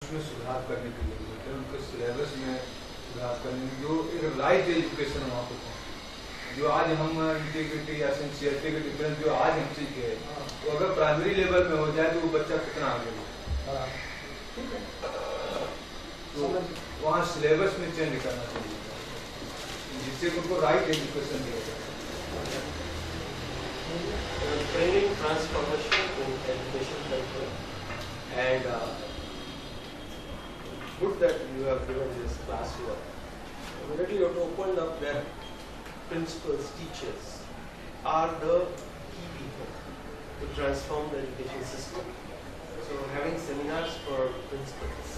उसमें सुधार करने के लिए बोलते हैं, उनके सिलेबस में सुधार करने जो एक राइट एजुकेशन वहाँ पे पहुँचे। जो आज हम इंटीग्रिटी या सिंसियरिटी के डिफरेंस जो आज हम सीखे वो अगर प्राइमरी लेवल में हो जाए तो वो बच्चा कितना आगे बढ़े। तो वहाँ सिलेबस में चेंज करना चाहिए जिससे उनको राइट एजुकेशन दिया जाए। Training transformation in education culture, and good that you have given this class work. Immediately you have opened up where principals, teachers are the key people to transform the education system. So having seminars for principals.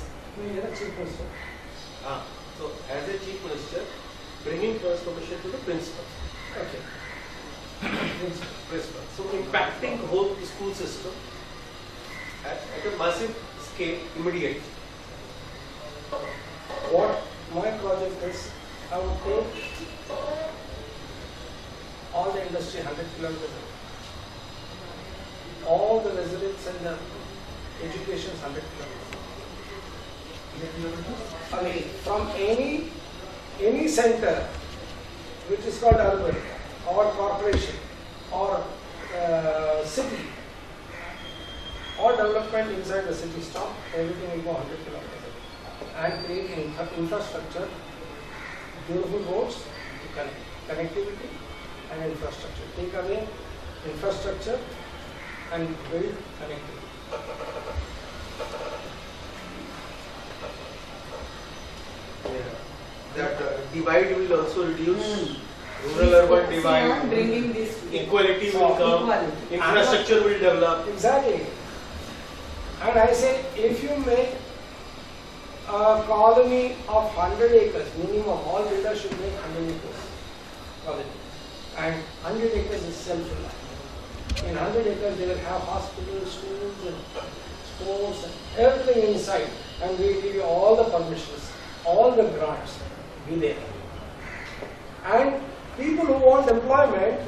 Chief Minister. So as a chief minister, bringing transformation to the principal. Okay. Principal. So impacting the whole school system at a massive scale immediately. What my project is, I would take all the industry 100 kilometers away. All the residents and the education 100 kilometers away from any center which is called urban or corporation or city or development inside the city. Stop, everything will go 100 kilometers away. And create infrastructure, beautiful roads, connectivity and infrastructure. Take away infrastructure and build connectivity. That divide will also reduce. Rural-urban divide. Bringing this Equality will come. Equality. Infrastructure will develop. Exactly. And I say, if you make a colony of 100 acres, minimum, all builders should make 100 acres colony. And 100 acres is self-reliant. In 100 acres, they will have hospitals, schools, and sports, and everything inside. And we will give you all the permissions, all the grants, be there. And people who want employment,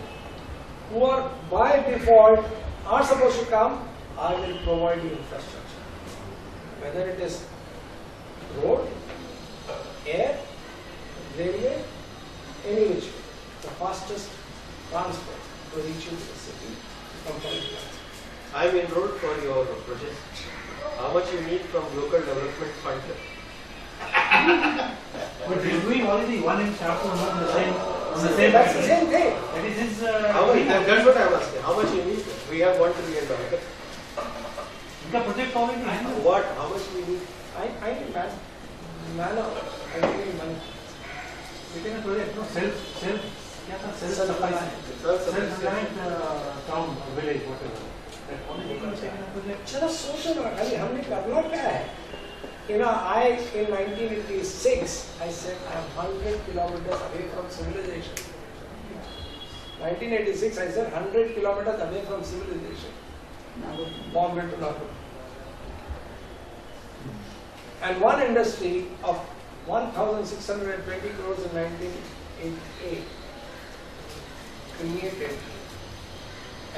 who are by default, are supposed to come, I will provide you infrastructure. Whether it is road, air, railway, any which way. The fastest transport to reach you to the city from public transport. I am enrolled for your project. How much you need from local development fund? But we are doing already one in Shahpur on the same That's the same thing. That is his. How much? That's what I am asking. How much you need? We have $1 trillion. The project already. What? How much we need? I need manner. I need money. Within a project, no self-sufficient town, village, whatever. That already comes in a project. चलो सोचो ना खाली हमने करना क्या है? In 1986, I said I am 100 kilometers away from civilization. 1986, I said 100 kilometers away from civilization. Bombay to Nagpur. And one industry of 1,620 crores in 1988 created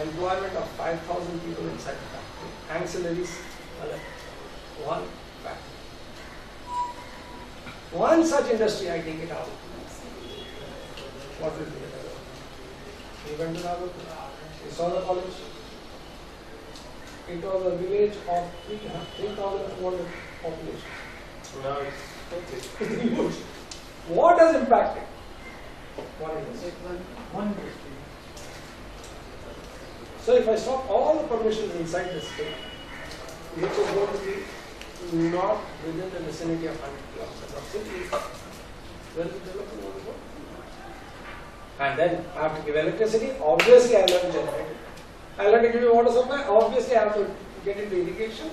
employment of 5,000 people inside the factory. Ancillaries, one factory. One such industry, I take it out. What will be the result? We went to Nagpur, we saw the college. It was a village of 3,200 population. Now it's Huge. What has impacted? One industry. One industry. So if I stop all the permissions inside the state, which is going to be not within the vicinity of 100 kilometers of cities, where is the development going to go? And then I have to give electricity. Obviously, I will have to generate it. I will have to give you water supply. Obviously, I have to get into irrigation.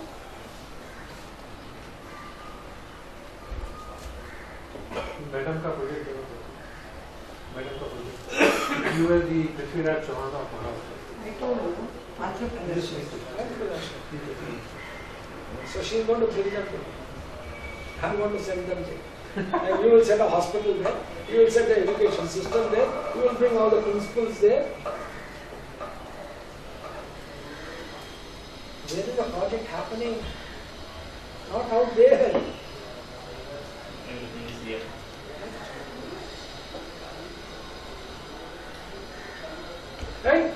Madam का project madam का project you are the Prithviraj Chauhan of Maharashtra So she is going to bring them to me. I am going to send them there. And you will set a hospital there. You will set the education system there. You will bring all the principals there. There is a project happening not out there. Everything is here. And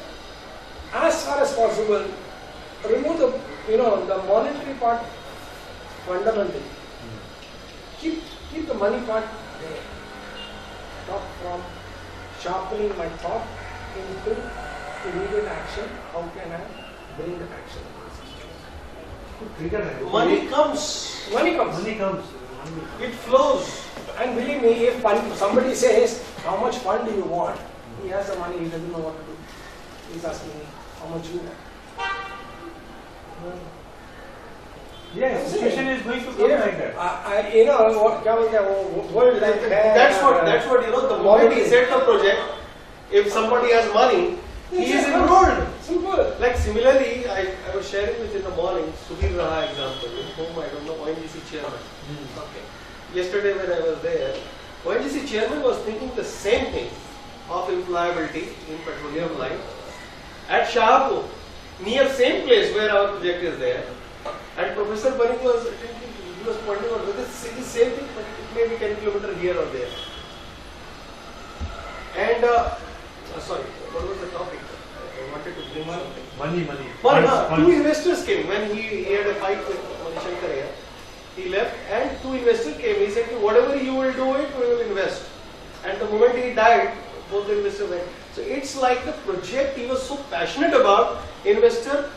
as far as possible, remove the the monetary part fundamentally. Keep the money part there. Stop from sharpening my thought into immediate action. How can I bring the action? Trigger है. Money comes, Money comes. Money comes. it flows. And believe me, if somebody says, how much fund do you want? He has the money, he doesn't know what to do. He's asking me, how much you want? Yeah, situation is going to come like that. What world like that. That's what the moment he set the project, if somebody has money, he is enrolled. Simple. Like similarly, I was sharing with in the morning, Sudhir Raha example, with whom I don't know, ONGC chairman. Okay. Yesterday when I was there, ONGC chairman was thinking the same thing of employability in petroleum line at Shahpur, near same place where our project is there. And Professor Banik was thinking, he was pointing out whether it's the same thing, but it may be 10 kilometers here or there. And, sorry, what was the topic? I wanted to bring something. Money. Two investors came when he had a fight with Mani Shankar here. He left and two investors came. He said, whatever you will do it, we will invest. And the moment he died, both the investors went. So it's like the project he was so passionate about, investor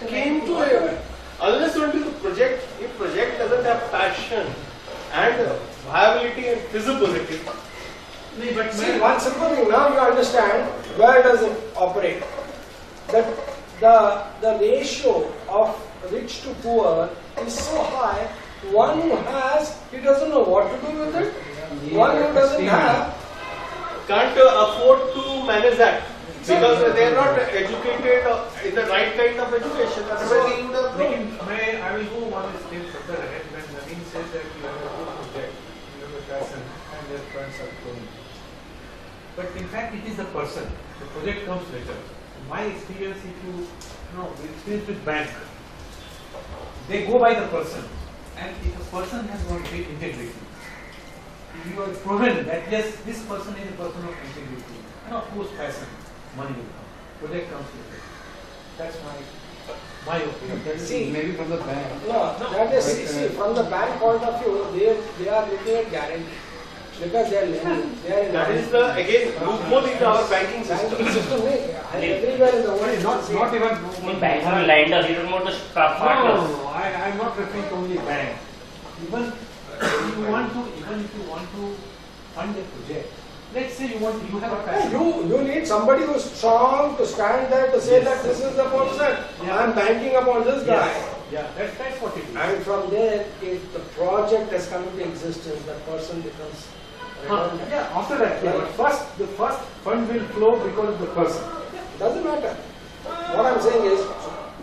came to him. Unless until the project, if project doesn't have passion and viability and feasibility. See, one simple thing, now you understand where does it operate. The ratio of rich to poor is so high, one who has, he doesn't know what to do with it. One who doesn't have, Can't afford to manage that. Because they are not educated in the right kind of education. Otherwise, he would have grown. I will go one step further ahead when Naveen says that you have a good project, you have a passion, and their funds are flowing. But in fact, it is the person. The project comes later. My experience, if you know, experience with bank, they go by the person, and if a person has got great integrity, if you are proven that yes, this person is a person of integrity, and of course passion, money will come. Project comes later. That's my opinion. see, Maybe from the bank. no, that is, see, from the bank point of view, they are looking at guarantee. Because they are lending. That is the, again, loophole in our banking system. Banking system, everywhere in the world. Not even The banks are lenders, you don't know the partners. No, I'm not referring to only bank. Even if you want to fund a project, let's say you have a passion. You need somebody who's strong to stand there to say that this is the person. Yeah. I'm banking upon this guy. Yeah, that's what it is. And from there, if the project has come into existence, that person becomes redundant. Yeah, after that, yeah, but the first fund will flow because of the person. Doesn't matter. What I'm saying is,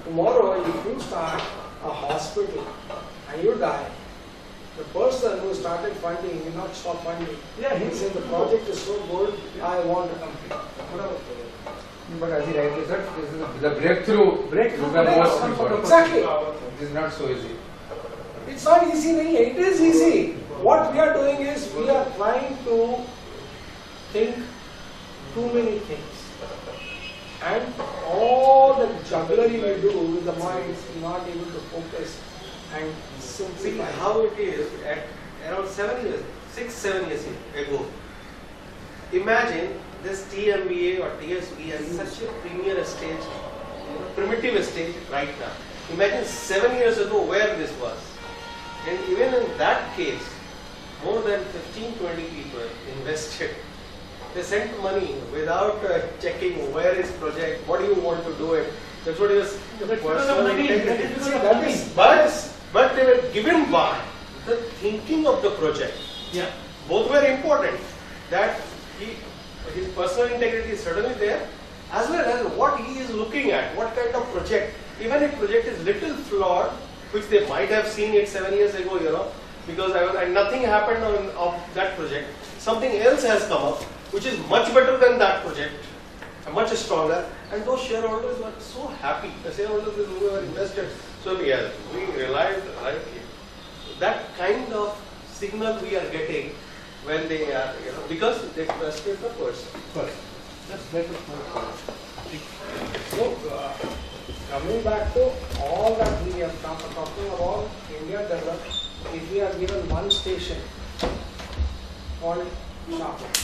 tomorrow if you start a hospital and you die, the person who started funding will not stop funding. Yeah, He say the project is so good, I want to complete. But as he rightly said, this is the breakthrough is the most important. Exactly. It is not so easy. It's not easy, nahi, it is easy. What we are doing is we are trying to think too many things. And all the jugglery we do with the mind is not able to focus and See simplify. how it is at around 7 years, 6-7 years ago. Imagine this TMBA or TSB has such a premier stage, primitive stage right now. Imagine 7 years ago where this was. And even in that case, more than 15-20 people invested. They sent money without checking where is project, what do you want to do it. That's what it was. Personal integrity. See, that is, But they were given by the thinking of the project. Yeah. Both were important. That his personal integrity is certainly there, as well as what he is looking at, what kind of project. Even if project is little flawed, which they might have seen it 7 years ago, because and nothing happened of that project. Something else has come up, which is much better than that project, and much stronger. And those shareholders were so happy. The shareholders who were invested. So yes, we realized rightly that kind of signal we are getting when they are, because they trusted the person. First, just let us know. So, coming back to all that we have talking about India developed, if we are given one station called shopping.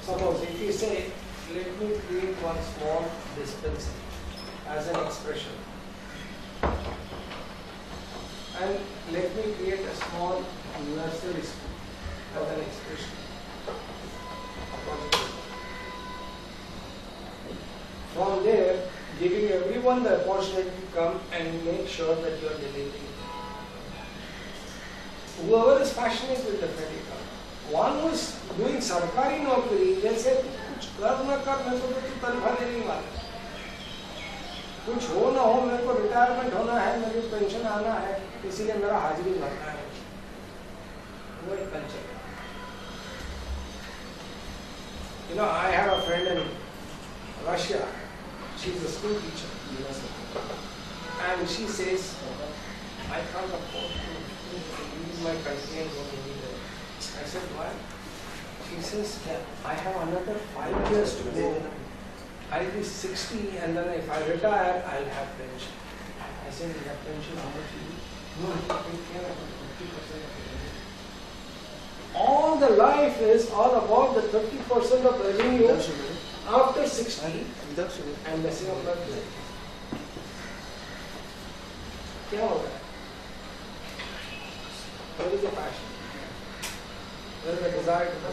Suppose if you say, let me create one small dispensary as an expression, and let me create a small nursery school as an expression. From there, giving everyone the opportunity to come and make sure that you are delivering. Whoever is passionate will definitely come. One who is doing sarkari naukari, they say, कुछ कर ना कर, मेरे को तो तू तनख्वाह देने वाला। कुछ हो ना हो, मेरे को रिटायरमेंट होना है, मेरी पेंशन आना है, इसीलिए मेरा हाजिरी भरना है। वो एक कल्चर है। You know, I have a friend in Russia. She's a school teacher, and she says, I can't afford to leave my country and go anywhere. I said, why? She says, I have another 5 years to go. I'll be 60, and then if I retire, I'll have pension. I said, you have pension, how much you need? No, I take care of 50% of it. All the life is all about the 30% of revenue after 60 and messing up that life. क्या होगा? Where is the passion? Where is the desire to go?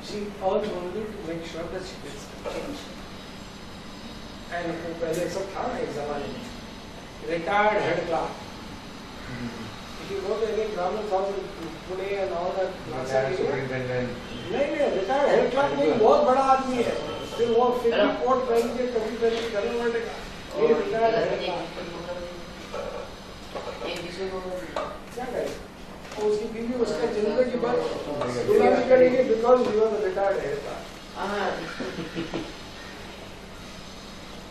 She earns only to make sure that she gets change. And वो पहले सब था ना एक ज़माने में, retired head clerk. If you go to any Brahmin house in Pune and all that, नहीं retired head clerk नहीं, बहुत बड़ा आदमी है. फिर वो फिर भी कोट पहन के कभी कभी करने वाले ये retired head clerk. क्या करें? उसकी बीवी उसका जिंदगी भर गुलामी करेगी because you are the retired head clerk.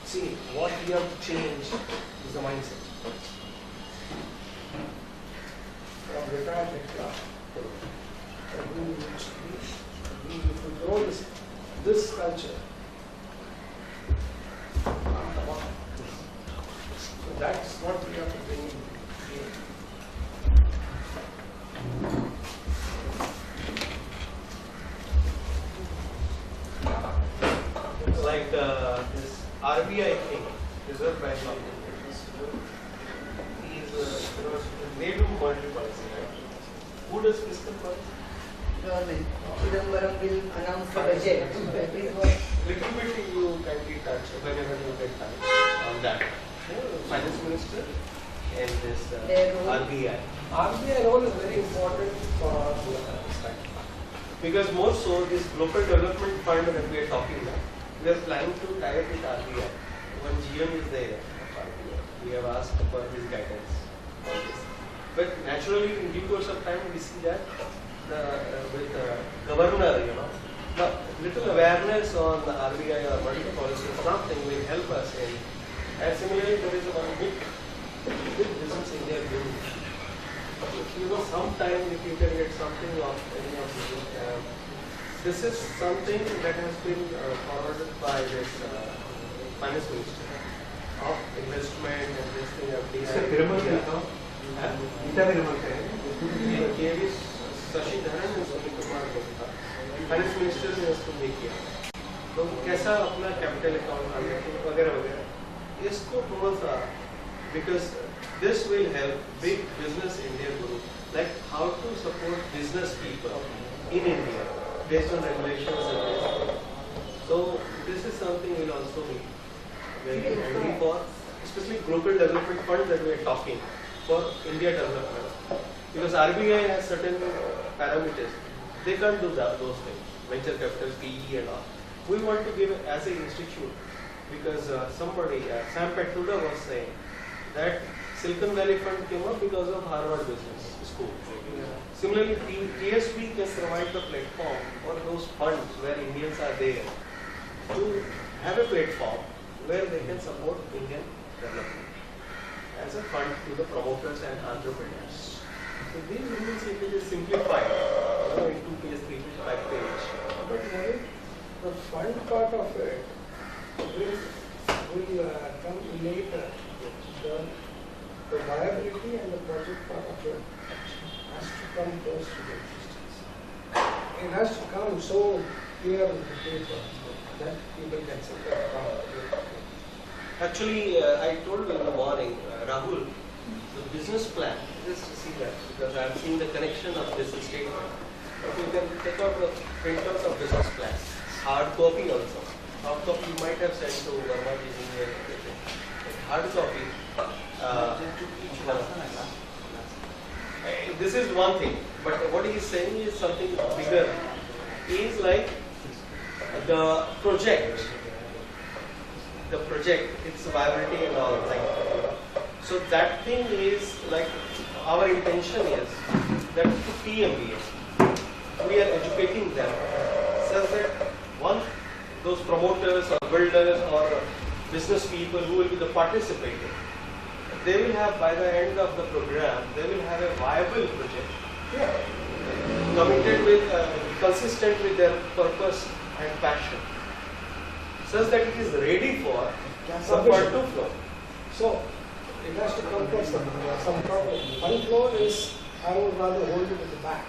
See, what we have to change is the mindset. From retired head clerk, if we grow this culture, so that's what we have to bring in. Like this RBI thing, Reserve Bank of India, they do monetary policy, right? Who does fiscal policy? Government. Chidambaram will announce the budget. That is what. Little bit you kindly touch whenever you get time on that. Finance Minister and this Their role. RBI. RBI role is very important for Because more so, this local development fund that we are talking about, we are planning to tie up with RBI. When GM is there, we have asked for his guidance on this. But naturally, in due course of time, we see that with the governor, the little awareness on the RBI or monetary policy or something will help us in. And similarly, there is one big business India doing. Sometime if you can get something of any of these. This is something that has been forwarded by this finance minister of investment and this thing of KV Shashi Dharan and Sunil Kumar Gupta, finance minister ने उसको नहीं किया. तो कैसा अपना capital account वगैरह वगैरह इसको थोड़ा सा because this will help big business India group, like how to support business people in India based on regulations and this. So this is something will also be very handy for, especially global development fund that we are talking for India development. Because RBI has certain parameters, they can't do that, those things, venture capital, PE and all. We want to give it as an institute because somebody, Sam Petruda was saying that Silicon Valley Fund came up because of Harvard Business School. Similarly, TSB can provide the platform for those funds where Indians are there to have a platform where they can support Indian development as a fund to the promoters and entrepreneurs. So these win-win linkage is simplified, in 2 page, 3 page, 5 page. But Mohit, the fund part of it will come later. The viability and the project part of it has to come first to the existence. It has to come so clear on the paper that people can say that. Actually, I told you in the morning, Rahul, the business plan, just to see that, because I am seeing the connection of business statement. But you can take out the printouts of business plan, hard copy also. Hard copy you might have sent to Verma Engineer. Hard copy. This is one thing, but what he is saying is something bigger. Is like the project, its viability and all things. So that thing is like our intention is that to PMBs, we are educating them such that once those promoters or builders or business people who will be the participating, they will have by the end of the program, they will have a viable project, committed with, consistent with their purpose and passion, such that it is ready for some fund to flow. So, it has to come from some problem. Fund flow is, I would rather hold it at the back.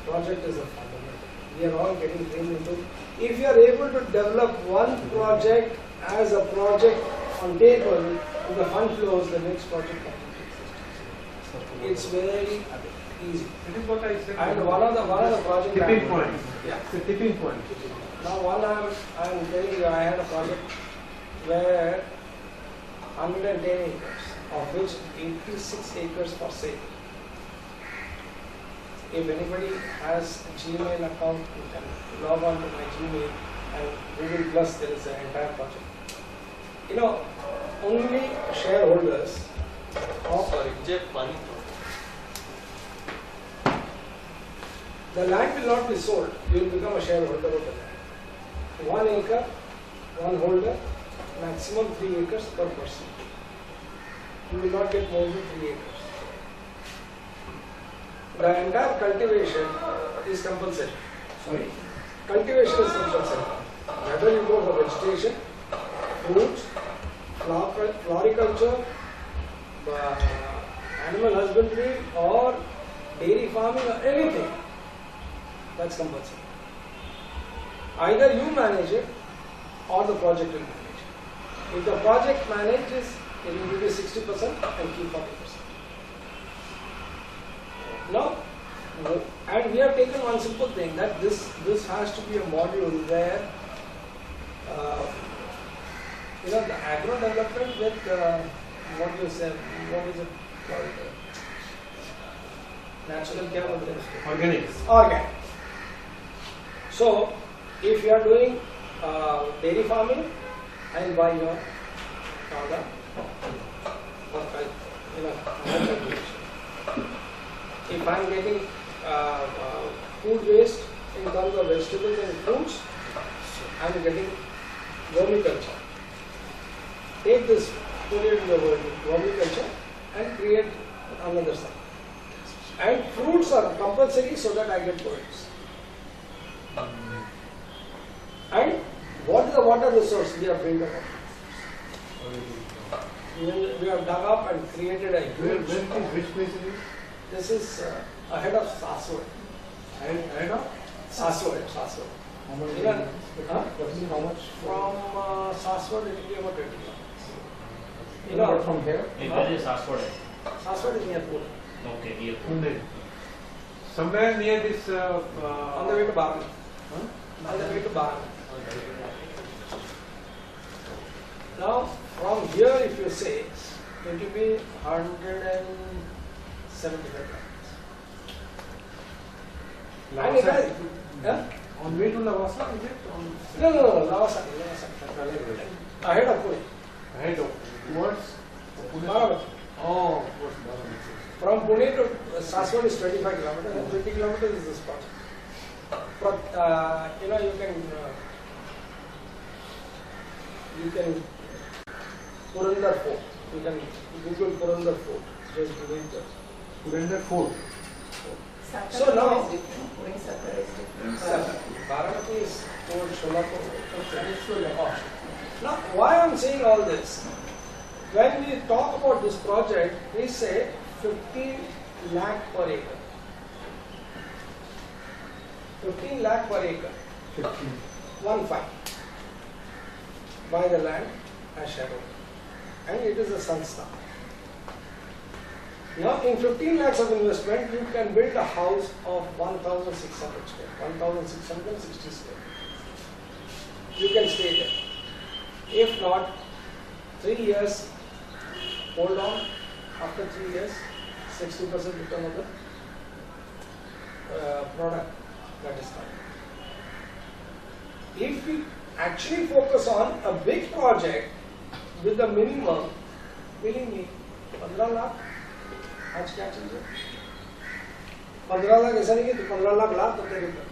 Project is a fundamental. We are all getting trained into. If you are able to develop one project as a project on table, with the fund flows, the next project comes into existence. It's very easy. That is what I said. And one of the projects. Tipping point. Yeah. It's a tipping point. Now I'm telling you, I had a project where 110 acres, of which 86 acres for sale. If anybody has a Gmail account, you can log on to my Gmail and Google Plus, there is an entire project. You know, only shareholders of Sorry, Jeff Pani. the land will not be sold, you will become a shareholder of the land. 1 acre, one holder, maximum 3 acres per person. You will not get more than 3 acres. The entire cultivation is compulsory. Sorry. Cultivation is compulsory. Whether you go for vegetation, fruits, floriculture, animal husbandry, or dairy farming, or anything, that's compulsory. Either you manage it or the project will manage it. If the project manages, it will give you 60% and keep 40%. Now, and we have taken one simple thing, that this has to be a module where the agro development with what you say, what is it called? Natural chemical. Organics. Organic. So, if you are doing dairy farming, I will buy your powder or cultivation. If I am getting food waste in terms of vegetables and fruits, I am getting vermiculture. Take this, put it in the vermiculture and create another side. And fruits are compulsory so that I get products. And what is the water resource? We have built up. We have dug up and created a huge. Which place is it? This is ahead of Saswad. Ahead of? Saswad. How much? Even, huh? How much? From Saswad it will be about 20 kilometers. But from here? Where is Saswad? Saswad is near Pune. Okay, here. Pune. Somewhere near this. On the way to Barna. On the way to Barna. Now, from here, if you say, it will be 175 kilometers. And it has, yeah? On way to Lavasa, is it? No, Lavasa. Ahead of Pune. Ahead of. Towards? Barabar. Oh, towards Barabar. From Pune to Saswad is 25 kilometers, and 20 kilometers is this project. But you can Purandar Fort. You can Google Purandar Fort. Just do it. Purandar Fort. So now- is different. Pune-Sattara is different. Varanasi is towards Solapur. Now, why I'm saying all this? When we talk about this project, we say 15 lakh per acre. 15 lakh per acre. 15. 1-5. Buy the land as shadow. And it is a Sanstha. Now, in 15 lakhs of investment, you can build a house of 1,600 square, 1,660 square. You can stay there. If not, 3 years, hold on. After 3 years, 60% return of the product that is coming. If we actually focus on a big project with the minimum, believe me, 15 lakh, आज क्या चल रहा है? 15 लाख ऐसा नहीं कि 15 लाख ला तो तेरे ऊपर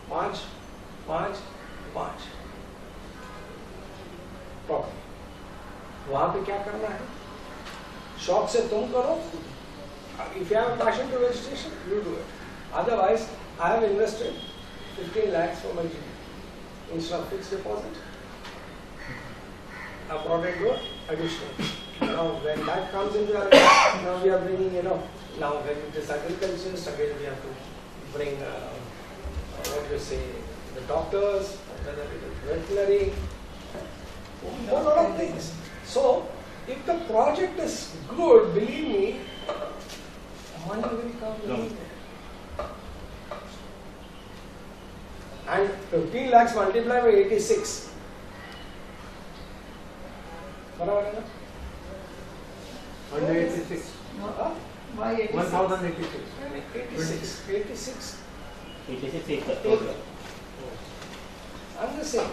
5 प्रॉपर्टी वहां पे क्या करना है? शौक से तुम करो. If you have a passion to registration, you do it. Otherwise, I have invested 15 lakhs for my GP instead of fixed deposit. I brought it to additional. Now, when that comes into our account, now we are bringing, now when it is agriculturist, again we have to bring, what you say, the doctors, whether it is veterinary, a lot of things. So, if the project is good, believe me, money will come. No. And 15 lakhs multiplied by 86. बराबर है ना? 186. हाँ? Why 86? 1086. 86. 86 acres. Acre. I'm just saying.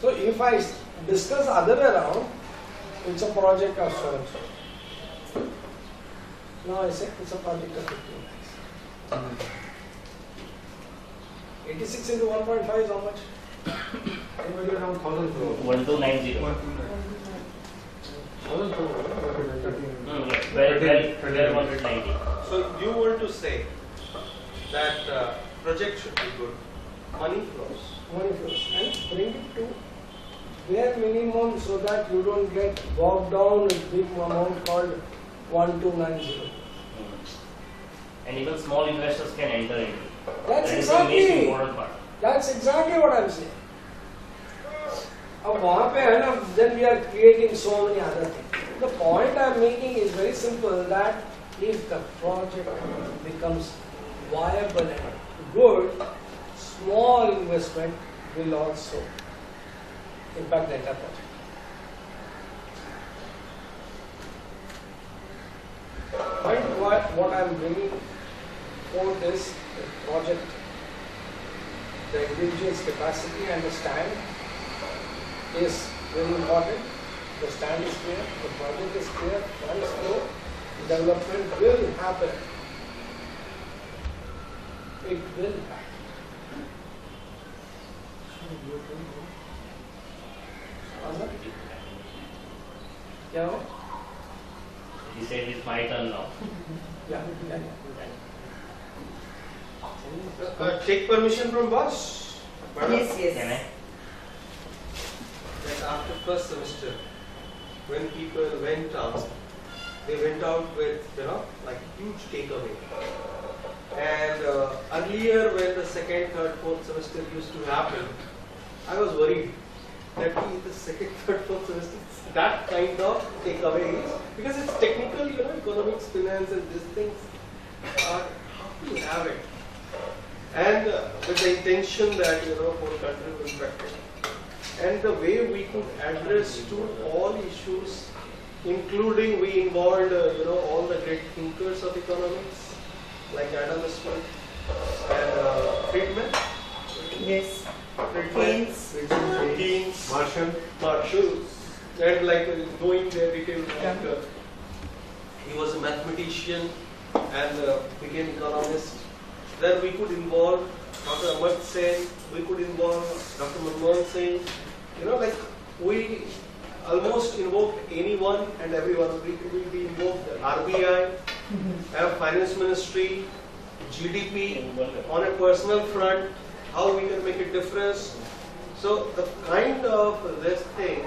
So if I discuss other way around, it's a project of so and so. Now I say it's a project of 15 lakhs. 86 into 1.5 is how much? Maybe around 1,000 crore. 1290. 1,000 crore. Well, 190. So you want to say that project should be good, money flows. Money flows. And bring it to bare minimum so that you don't get bogged down with big amount called 1290. And even small investors can enter into it. That's That is the most exactly. important part. That's exactly what I'm saying. अब वहाँ पे है ना, then we are creating so many other things. The point I'm making is very simple, that if the project becomes viable and good, small investment will also impact the entire project. And what I'm bringing forth is the project, the individual's capacity and the stand is very important. The stand is clear, the project is clear, funds flow, development will happen. It will happen. क्या हो? He said it's my turn now. Yeah. Take permission from boss. Madam? Yes, yes. Can I? Like after first semester, when people went out, they went out with, like huge takeaway. And earlier when the second, third, fourth semester used to happen, I was worried that in the second, third, fourth semester, that kind of takeaway is, because it's technical, economics, finance and these things are, how do you have it? And with the intention that, whole country will practice. And the way we could address to all issues, including we involved, all the great thinkers of economics, like Adam Smith and Friedman. Yes. Friedman, Keynes, Marshall, and like knowing their detail, like, he was a mathematician and became economist. Then we could involve Dr. Amartya Sen, we could involve Dr. Manmohan Singh. Like we almost invoked anyone and everyone. We will be invoked RBI, have finance ministry, GDP on a personal front, how we can make a difference. So the kind of this thing,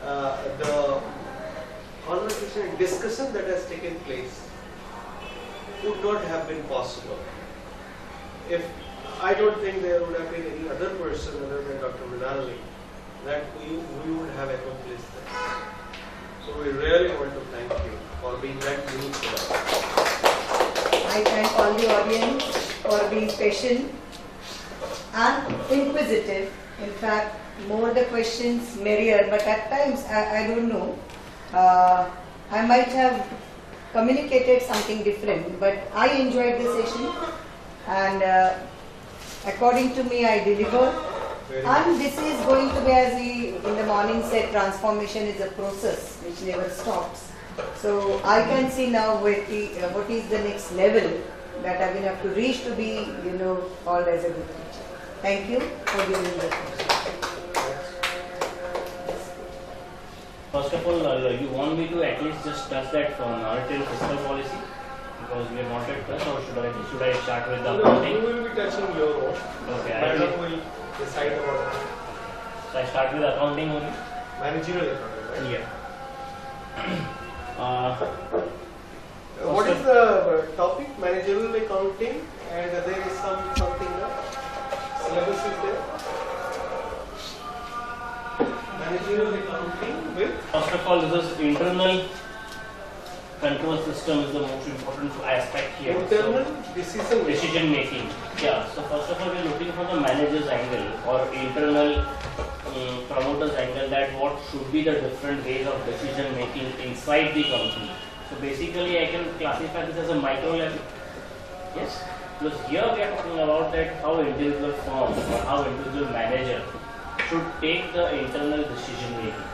the conversation and discussion that has taken place would not have been possible if I don't think there would have been any other person other than Dr. Mrinalini that we would have accomplished that. So we really want to thank you for being that unique to us. I thank all the audience for being patient and inquisitive. In fact, more the questions, merrier. But at times, I don't know. I might have communicated something different, but I enjoyed the session, and according to me, I delivered. And this is going to be, as we in the morning said, transformation is a process which never stops. So I can see now what is the next level that I will have to reach to be, called as a good teacher. Thank you for giving me the question. First of all, you want me to at least just touch that monetary fiscal policy? Because we are not at touch, or should I start with the No, accounting? you will be touching your own. Okay, Madam will decide about so I start with accounting only? managerial accounting, right? Yeah. What is the topic? Managerial accounting, and there is something syllabus is there. Managerial accounting with First of all, this is internal control system is the most important aspect here. internal So, decision. decision making. Yeah. So first of all, we are looking from the manager's angle or internal promoter's angle, that what should be the different ways of decision making inside the company. So basically, I can classify this as a micro level. Yes. Because here we are talking about that how individual firm or how individual manager should take the internal decision making.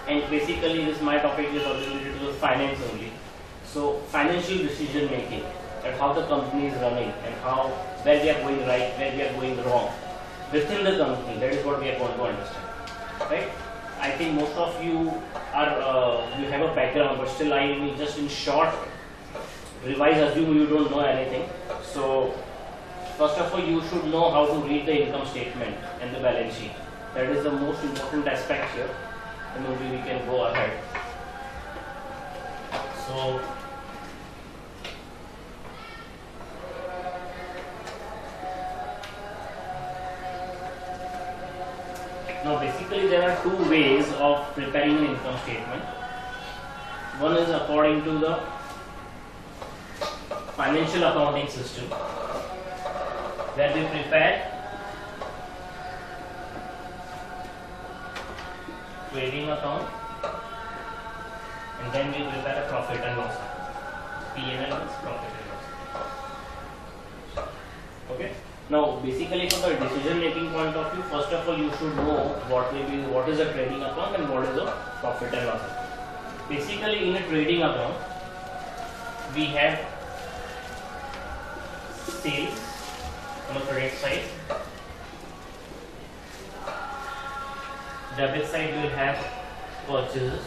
And basically, this my topic is also related to finance only. So financial decision making, and how the company is running, and how where we are going right, where we are going wrong within the company. That is what we are going to understand, right? I think most of you are you have a background, but still I will just in short revise. Assume you don't know anything. So first of all, you should know how to read the income statement and the balance sheet. That is the most important aspect here. And maybe we can go ahead. So now basically there are two ways of preparing an income statement. One is according to the financial accounting system, where we prepare trading account, and then we prepare a profit and loss account. P&L means profit and loss. Okay. Now, basically, from the decision making point of view, first of all, you should know what is a trading account and what is a profit and loss account. Basically, in a trading account, we have sales on the credit side. Debit side we will have purchases,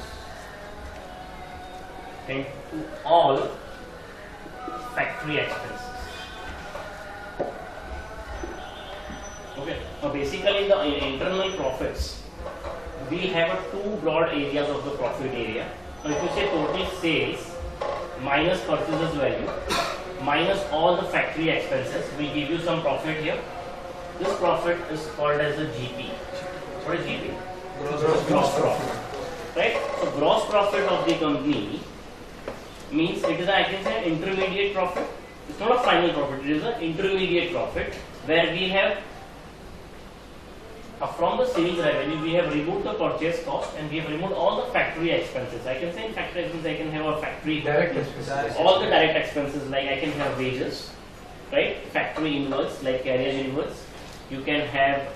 and to all factory expenses. Okay. Now basically in the internal profits, we have two broad areas of the profit area. Now if you say total sales minus purchases value minus all the factory expenses, we give you some profit here. This profit is called as a GP. What is GP? Gross profit, right? So gross profit of the company means it is, I can say, an intermediate profit. It's not a final profit, it is an intermediate profit, where we have from the sales revenue we have removed the purchase cost and we have removed all the factory expenses. I can say in factory expenses I can have a factory Direct expenses. all the direct expenses, like I can have wages, right? Factory invoice like carriage invoice. You can have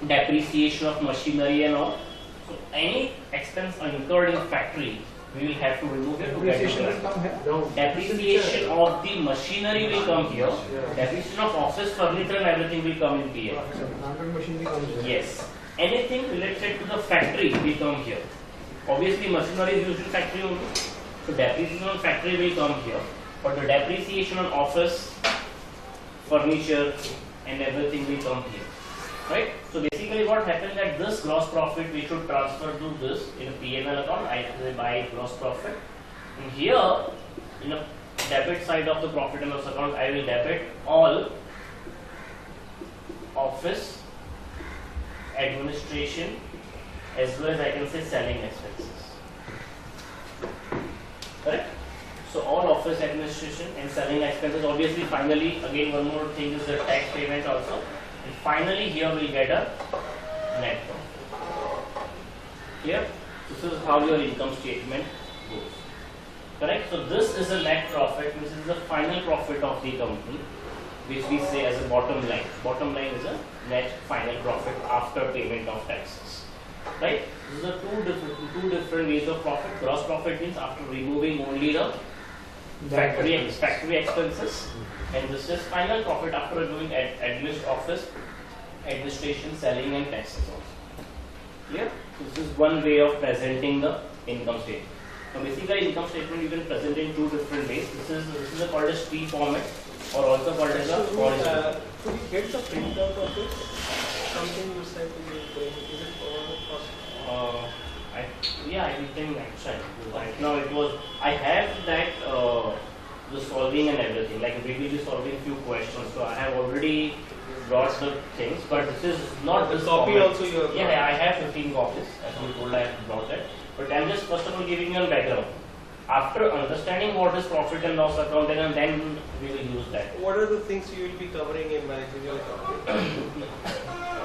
depreciation of machinery and all. So any expense incurred in factory, we will have to remove it to get Depreciation the will come here. No. depreciation of the machinery will come here. Depreciation of office furniture and everything will come in here. Plant machine भी comes here. Yes. anything related to the factory will come here. Obviously machinery is used in factory only, so depreciation on factory will come here, but the depreciation on office, furniture and everything will come here, right? So basically what happens that this gross profit we should transfer to this in a P&L account, I say by gross profit, and here in a debit side of the profit and loss account I will debit all office, administration as well as I can say selling expenses, correct? So all office administration and selling expenses. Obviously finally again one more thing is the tax payment also, and finally here we get a net profit. Clear? This is how your income statement goes, correct? So this is a net profit, which is the final profit of the company, which we say as a bottom line. Bottom line is a net final profit after payment of taxes, right? These are two different ways of profit. Gross profit means after removing only the factory expenses, and this is final profit after removing office, administration, selling and taxes also. Clear? So this is one way of presenting the income statement. Now basically income statement you can present in two different ways. This is called as T format or also called as a horizontal. Could you get the printout of it? Something you said to me, is it for cost? I will think next time. Right now I have that the solving and everything. Like we will be solving few questions. So I have already brought the things, but this is not The this copy format. also you have Yeah, brought. I have 15 copies. As you told, I have brought that. But I am just first of all giving you a background. After understanding what is profit and loss accounting, and then we will use that. What are the things you will be covering in managerial accounting?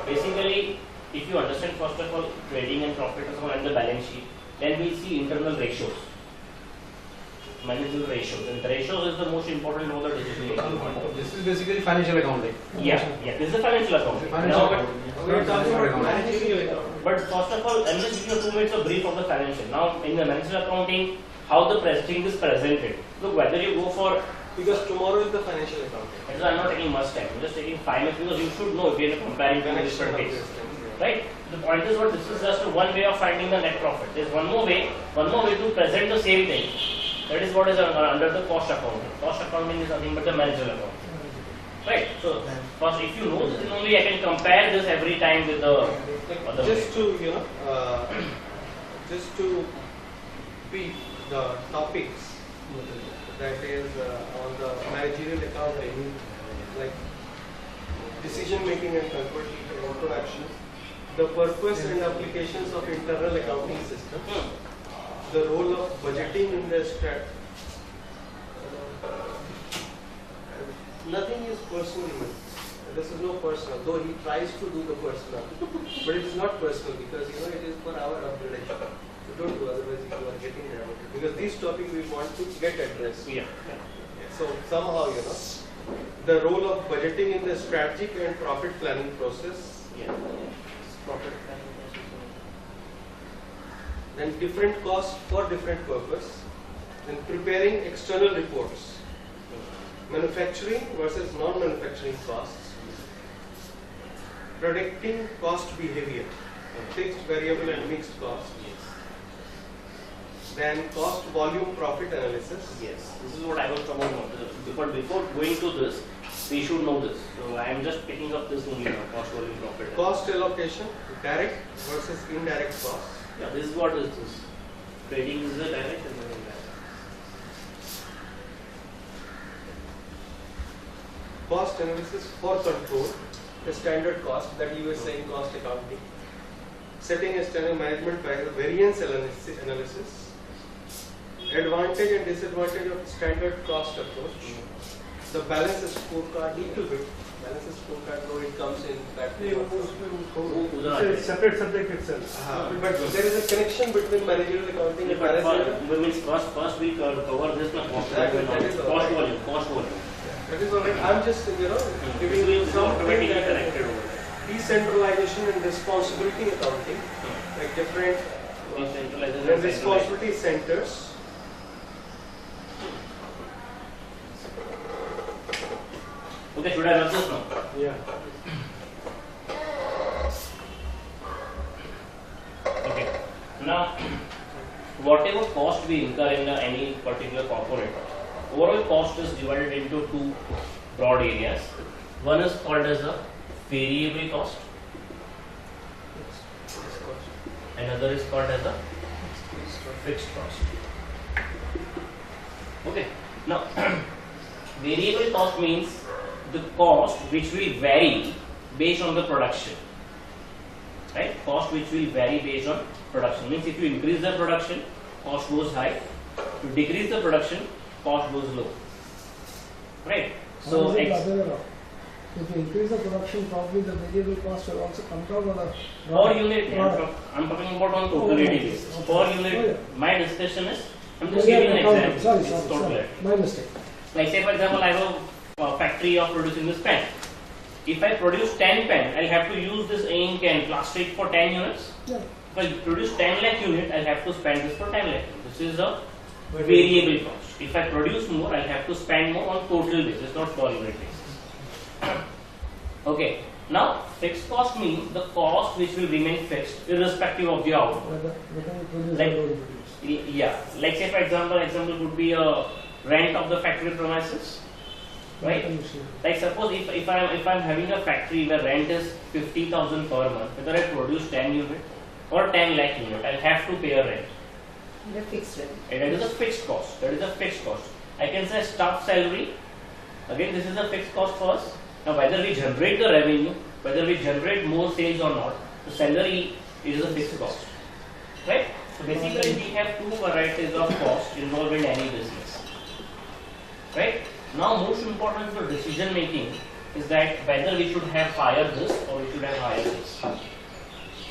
Basically, if you understand first of all trading and profit account and the balance sheet, then we see internal ratios, managerial ratios, and the ratios is the most important of the decision making point. This is basically financial accounting. Yeah, this is a financial accounting. Financial Now, accounting. We are talking Not about accounting. managerial accounting. but first of all, I'm just giving you 2 minutes of brief of the financial. Now, in the managerial accounting, how the thing is presented. Look, whether you go for, Because tomorrow is the financial accounting. I'm not taking much time. I'm just taking 5 minutes because you should know if you're comparing two different ways. Right? The point is what this is just one way of finding the net profit. There's one more way to present the same thing. That is what is under the cost accounting. Cost accounting is nothing but the managerial accounting. Right? So first, if you know this, then only I can compare this every time with the other Just way. to just to brief the topics that is on the managerial accounting, like decision making and introduction, the purpose and applications of internal accounting system, the role of budgeting in the nothing is personal. This is no personal, though he tries to do the personal, but it is not personal because it is for our upgradation. So don't do, otherwise you are getting dramatic. Because this topic we want to get addressed. Yeah. So somehow the role of budgeting in the strategic and profit planning process. Yeah. Profit planning process. Then different costs for different purpose. Then preparing external reports. Manufacturing versus non-manufacturing costs. Predicting cost behavior. Fixed, variable and mixed costs. Then cost volume profit analysis. Yes, this is what I was talking about. But before going to this, we should know this. So I am just picking up this only now, cost volume profit. Cost allocation, direct versus indirect costs. Yeah, this is what is this. Trading is the direct and then indirect. Cost analysis for control, the standard cost that you were saying cost accounting. Setting a standard management variance analysis. Advantage and disadvantage of standard cost approach. The balance scorecard, little bit. Balance scorecard, though it comes in that. It's a separate subject itself. But there is a connection between managerial accounting and managerial. First we cover this cost That is all right. volume, cost volume. That is alright. I'm just giving This you is some automatically connected over there. decentralization and responsibility accounting, like different Decentralization and responsibility centers. Okay, should I run this now? Yeah. Now, whatever cost we incur in any particular corporate, overall cost is divided into two broad areas. One is called as a variable cost, another is called as a fixed cost. Okay. Now, variable cost means the cost which will vary based on the production. Right? Cost which will vary based on production means if you increase the production, cost goes high. If you decrease the production, cost goes low. Right? So, How is it the other way around? If you increase the production, probably the variable cost will also come down on per unit, I'm talking about on totality basis. Per unit, my discussion is, I'm just giving an example. Sorry, my mistake. Like say for example, I have a factory of producing this pen. If I produce 10 pen, I'll have to use this ink and plastic for 10 units. Yeah. If I produce 10 lakh unit, I'll have to spend this for 10 lakh. This is a variable cost. If I produce more, I'll have to spend more on total basis, not per unit basis. Okay. Now, fixed cost means the cost which will remain fixed irrespective of the output. Yeah. Like say for example could be a rent of the factory premises. Right? Like suppose if I'm having a factory where rent is 50,000 per month, whether I produce 10 unit or 10 lakh unit, I'll have to pay a rent. The fixed rate. And that is a fixed cost. That is a fixed cost. I can say staff salary. Again, this is a fixed cost for us. Now, whether we generate the revenue, whether we generate more sales or not, the salary is a fixed cost. Right? So basically, we have two varieties of cost involved in any business. Right? Now, most important for decision making is that whether we should have higher this or we should have higher this.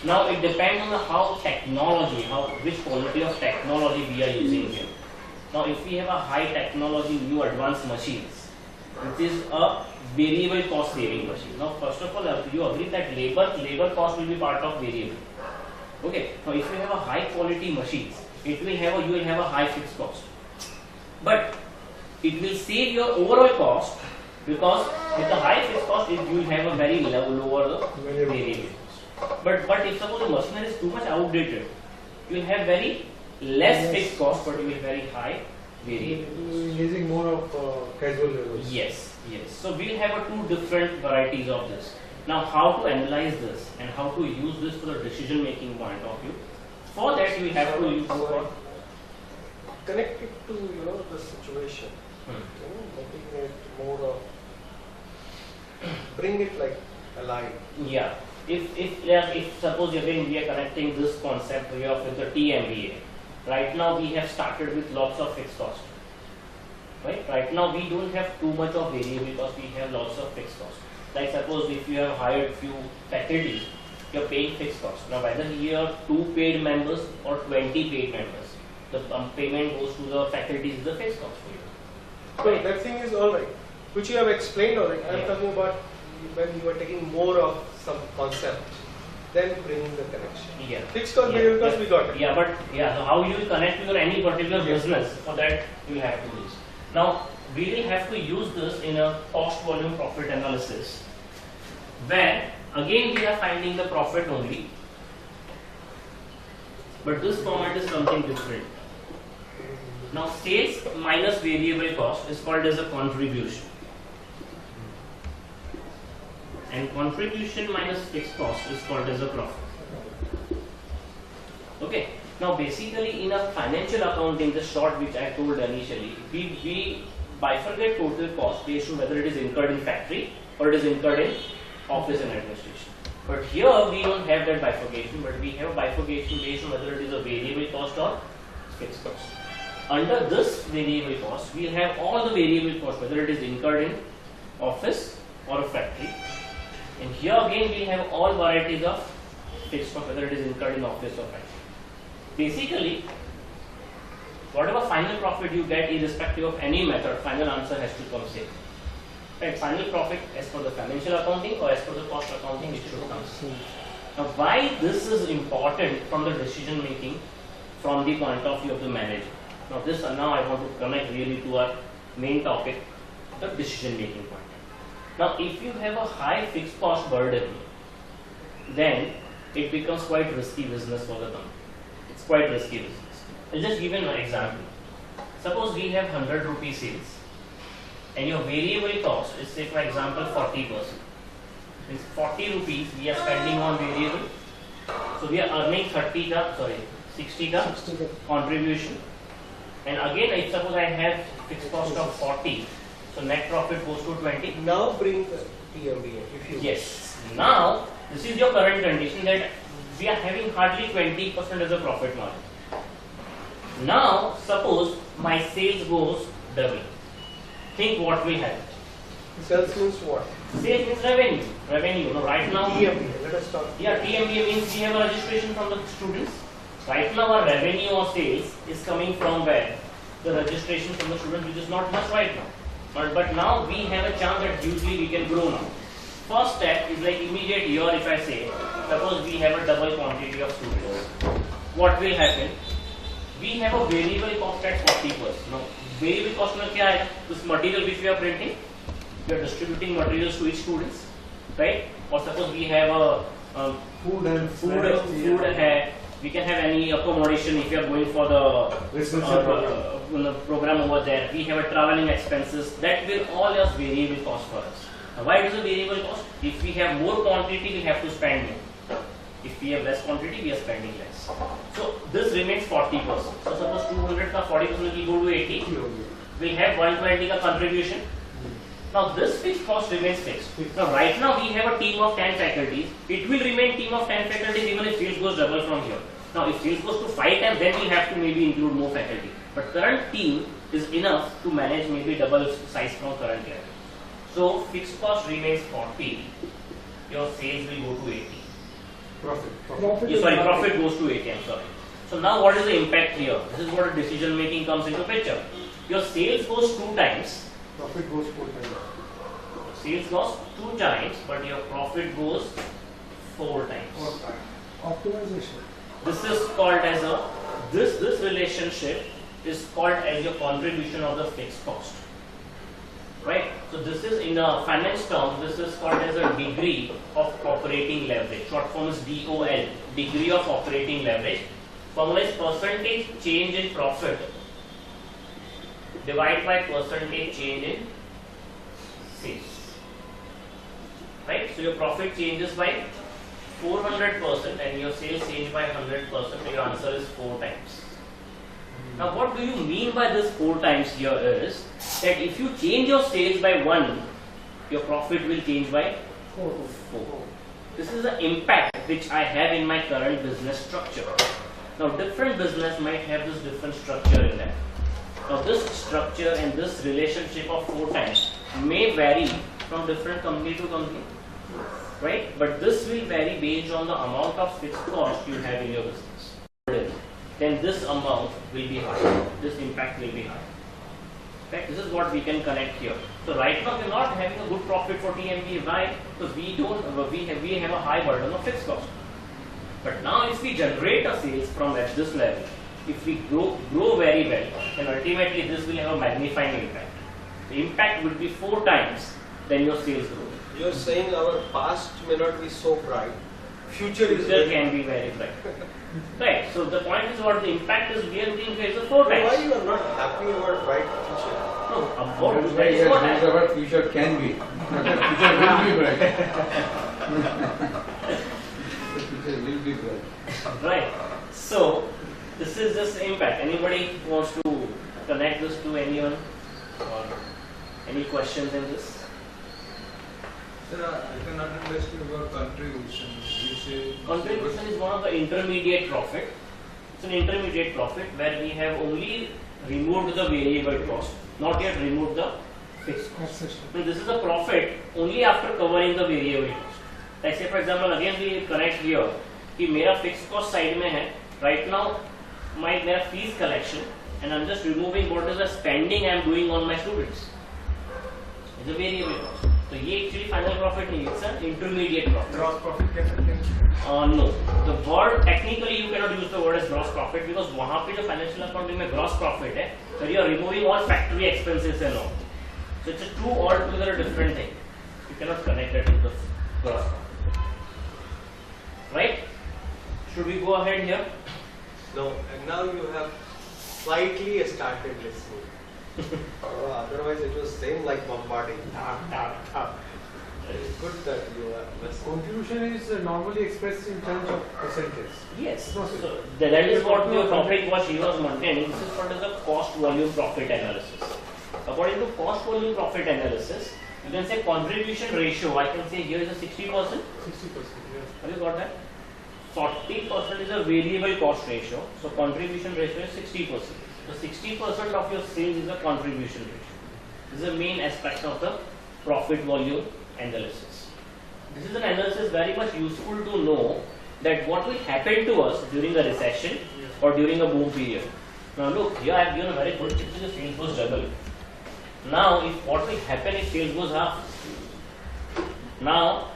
Now, it depends on how technology, which quality of technology we are using here. Now, if we have a high technology, new advanced machines, which is a variable cost saving machine. Now, first of all, you agree that labor cost will be part of variable. Okay. Now, if you have a high quality machines, you will have a high fixed cost. But it will save your overall cost because with the high fixed cost, you will have a very lower variable cost. But if suppose the machinery is too much outdated, you will have very less fixed cost, but you will have very high variable. Using more of casual labors. Yes. So we will have two different varieties of this. Now, how to analyze this and how to use this for the decision making point of view? For that, you will have to use connect it to the situation. Making it more of bring it like alive. Yeah. If suppose again we are connecting this concept with the TMBA. Right now we have started with lots of fixed cost. Right now we don't have too much of variable cost, we have lots of fixed cost. Like suppose if you have hired few faculty, you are paying fixed cost. Now whether you have 2 paid members or 20 paid members, the payment goes to the faculty is the fixed cost for you. So that thing is alright, which you have explained already. I am talking about when you are taking more of some concept, then bringing the connection. Yeah. Fixed cost, variable cost, we got it. So how you will connect with any particular business, for that you will have to use. Now, we will have to use this in a cost volume profit analysis, where again we are finding the profit only, but this format is something different. Now, sales minus variable cost is called as a contribution, and contribution minus fixed cost is called as a profit. Okay. Now, basically, in a financial accounting, the short which I told initially, we bifurcate total cost based on whether it is incurred in factory or it is incurred in office and administration. But here we don't have that bifurcation, but we have a bifurcation based on whether it is a variable cost or fixed cost. Under this variable cost, we have all the variable cost, whether it is incurred in office or a factory. And here again we have all varieties of fixed cost, whether it is incurred in office or factory. Basically, whatever final profit you get, irrespective of any method, final answer has to come same. Right? Final profit as per the financial accounting or as per the cost accounting, it should come same. Now, why this is important from the decision making from the point of view of the manager? Now I want to connect really to our main topic, the decision making point. Now, if you have a high fixed cost burden, then it becomes quite risky business for the company. It's quite risky business. I'll just give you an example. Suppose we have 100 rupee sales and your variable cost is, say for example, 40%. Means 40 rupees we are spending on variable. So we are earning 60 ka contribution. And again, if suppose I have fixed cost of 40, so net profit goes to 20. Now bring the TMBA if you Yes. Now, this is your current condition that we are having hardly 20% as a profit margin. Now, suppose my sales goes double. Think what will happen. Sales means what? Sales means revenue. Revenue. Now, right now, TMBA. Let us talk. yeah, TMBA means we have a registration from the students. Right now, our revenue or sales is coming from where? The registration from the students, which is not much right now. But now we have a chance that hugely we can grow now. First step is like immediate year. If I say, suppose we have a double quantity of students, what will happen? We have a variable cost at 40%. Now, variable cost में क्या है? This material which we are printing, we are distributing materials to each students, right? Or suppose we have a Food and food है. We can have any accommodation if you are going for the program over there. We have a traveling expenses. That will all as variable cost for us. Now, why it is a variable cost? If we have more quantity, we have to spend more. If we have less quantity, we are spending less. So this remains 40%. So suppose 200 ka 40% will go to 80. We have 120 ka contribution. Now this fixed cost remains fixed. Now right now we have a team of 10 faculties. It will remain team of 10 faculties even if sales goes double from here. Now if sales goes to 5 times, then we have to maybe include more faculty. But current team is enough to manage maybe double size from current level. So fixed cost remains 40. Your sales will go to 80. Profit goes to 80. I'm sorry. So now what is the impact here? This is what a decision making comes into picture. Your sales goes 2 times. Profit goes 4 times. Sales goes 2 times, but your profit goes 4 times. Optimization. This is called as a this relationship is called as your contribution of the fixed cost. Right? So this is in a finance term, this is called as a degree of operating leverage. Short form is DOL, degree of operating leverage. Formula is percentage change in profit divided by percentage change in sales. Right? So your profit changes by 400% and your sales change by 100%. Your answer is 4 times. Now what do you mean by this 4 times here is that if you change your sales by 1, your profit will change by 4. This is the impact which I have in my current business structure. Now different business might have this different structure in that. Now this structure and this relationship of 4 times may vary from different company to company, right? But this will vary based on the amount of fixed cost you have in your business. Then this amount will be high. This impact will be high. Okay? This is what we can connect here. So right now we are not having a good profit for TMB. Why? Because we have a high burden of fixed cost. But now if we generate a sales from at this level, if we grow very well, then ultimately this will have a magnifying impact. The impact would be 4 times than your sales growth. You are saying our past may not be so bright. Future Can be very bright. Right. So the point is what the impact is we are looking for 4 times. Why you are not happy about bright future? No, about That's why that he is what has used the word future can be. Not that future will be bright. The future will be bright. Right. So this is just the impact. Anybody wants to connect this to anyone or any questions in this? Sir, I cannot understand your contribution. You say Contribution is one of the intermediate profit. It's an intermediate profit where we have only removed the variable cost, not yet removed the fixed cost. So this is a profit only after covering the variable cost. Like say for example, again we connect here कि मेरा fixed cost side में है. Right now, मेरा fees collection and I'm just removing what is the spending I'm doing on my students. It's a variable cost. So ये actually final profit नहीं, it's an intermediate profit. Gross profit can be. No, the word technically you cannot use the word as gross profit because वहाँ पे जो financial accounting में gross profit है, so you are removing all factory expenses and all. So it's a two altogether different thing. You cannot connect that with the gross profit. Right? Should we go ahead here? No, and now you have slightly started listening. Otherwise it was same like bombarding. It's good that you are listening. Contribution is normally expressed in terms of percentage. Yes. No, So sir. that is what your topic was she was maintaining. This is what is the cost volume profit analysis. According to cost volume profit analysis, you can say contribution ratio. I can say here is a 60%. 60%. Yes. Have you got that? 40% is a variable cost ratio. So contribution ratio is 60%. So 60% of your sales is a contribution ratio. This is the main aspect of the profit volume analysis. This is an analysis very much useful to know that what will happen to us during a recession or during a boom period. Now look, here I have given a very good picture, the sales goes double. Now if what will happen if sales goes half? Now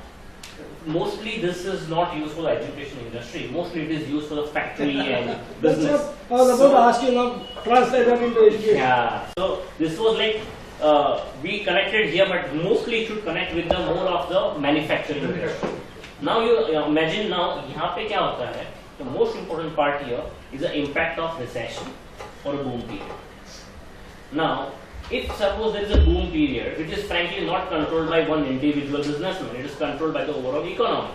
mostly this is not used for the education industry, mostly it is used for the factory and business. That's what I was about to ask you now, translate that into education. Yeah, so this was like we connected here, but mostly it should connect with the more of the manufacturing industry. Now you imagine now यहाँ पे क्या होता है? The most important part here is the impact of recession or a boom period. Now, if suppose there is a boom period, which is frankly not controlled by one individual businessman, it is controlled by the overall economy.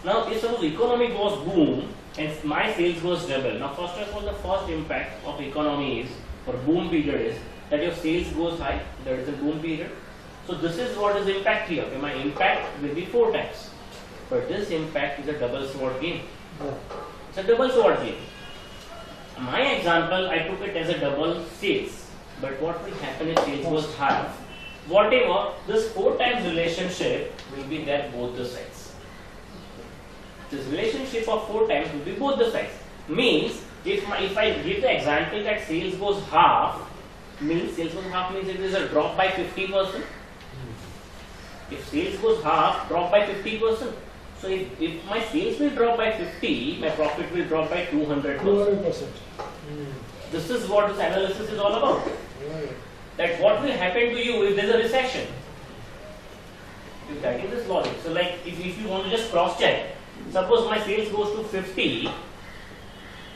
Now, if suppose economy goes boom and my sales goes double. Now, first of all, the first impact of economy is for boom period is that your sales goes high. That is a boom period. So this is what is impact here. Okay, my impact will be 4 times. But this impact is a double sword game. It's a double sword game. My example, I took it as a double sales. But what will happen if sales goes half? Whatever, this 4 times relationship will be there both the sides. This relationship of 4 times will be both the sides. Means, if I give the example that sales goes half, means it is a drop by 50%. If sales goes half, drop by 50%. So if my sales will drop by 50, my profit will drop by 200%. 200%. This is what this analysis is all about. That what will happen to you if there is a recession? You're getting this logic. So like if you want to just cross check, suppose my sales goes to 50,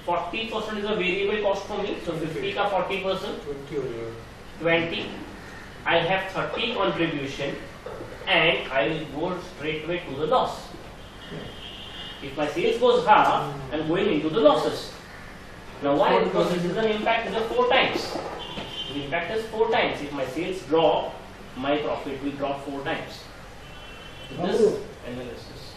40% is a variable cost for me. So 50 ka 40%, 20. I have 30 contribution and I will go straight away to the loss. If my sales goes half, I'm going into the losses. Now why? Because this is an impact is a 4 times. The impact is 4 times. If my sales drop, my profit will drop 4 times. This analysis.